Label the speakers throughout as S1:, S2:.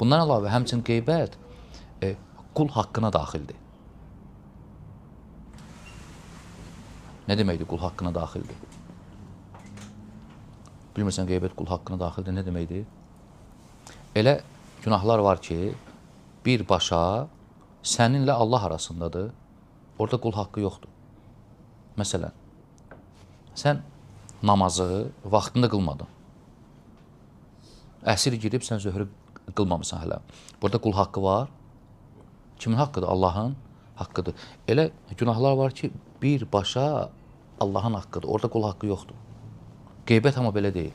S1: Bundan əlavə, həmçinin qeybət qul haqqına daxildir. Nə deməkdir qul haqqına daxildir? Bilmirsən, qeybət qul haqqına daxildir, nə deməkdir? Elə günahlar var ki, birbaşa səninlə Allah arasındadır, orada qul haqqı yoxdur. Məsələn, sən namazı vaxtında qılmadın. Əsir girib, sən zöhrü qılmamısan hələ. Burada qul haqqı var. Kimin haqqıdır? Allahın haqqıdır. Elə günahlar var ki, birbaşa Allahın haqqıdır. Orada qul haqqı yoxdur. Qeybət amma belə deyil.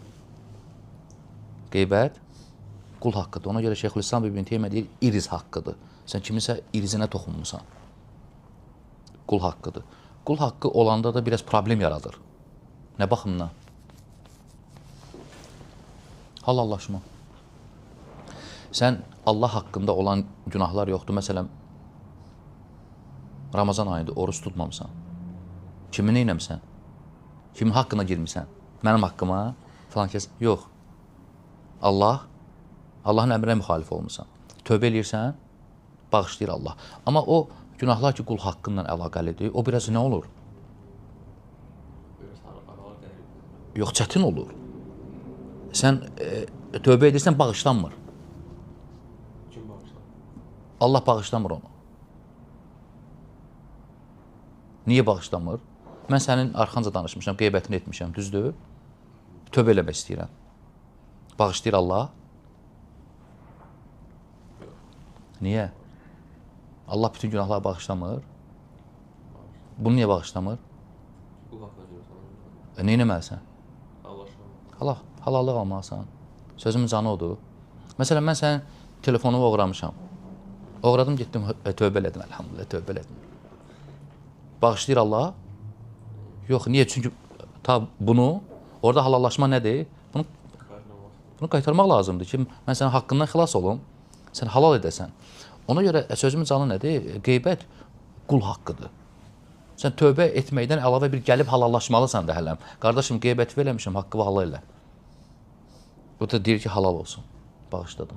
S1: Qeybət qul haqqıdır. Ona görə Şeyxülislam İbn Teymiyyə deyir, iriz haqqıdır. Sən kiminsə irizinə toxunmusan. Qul haqqıdır. Qul haqqı olanda da biraz problem yaradır. Nə baxımdan? Halallaşma. Sən Allah haqqında olan günahlar yoxdur. Məsələn, Ramazan ayında oruç tutmamısan. Kimi neynəmsən? Kimin haqqına girmirsən? Mənim haqqıma falan kəs. Yox. Allahın əmrinə müxalif olmuşsan. Tövbə eləyirsən, bağışlayır Allah. Amma o günahlar ki, qul haqqından əlaqəlidir, o biraz nə olur? Yox, çətin olur. Sən tövbə edirsən, bağışlanmır.
S2: Kim bağışlanmır?
S1: Allah bağışlamır onu. Niyə bağışlamır? Mən sənin arxanca danışmışam, qeybətini etmişəm, düzdür? Tövbə eləmək istəyirəm. Bağışlayır Allah. Niyə? Allah bütün günahları bağışlamır. Bunu niyə bağışlamır?
S2: Bu haqqında görürsən.
S1: Nə etməlisən?
S2: Allah.
S1: Halallıq almalısan. Sözümün canı odur. Məsələn, mən sənin telefonumu oğramışam. Oğradım, getdim, tövbə elədim, əlhamdülillah, tövbə elədim. Bağışlayır Allah? Yox, niyə? Çünki bunu, orada halallaşma nədir? Bunu qaytarmaq lazımdır ki, mən sənin haqqından xilas olum, sən halal edəsən. Ona görə sözümün canı nədir? Qeybət qul haqqıdır. Sən tövbə etməkdən əlavə bir gəlib halallaşmalısan da hələm. Qardaşım, qeybət eləmişim, haqqı halal elə. Bu da deyir ki, halal olsun. Bağışladım.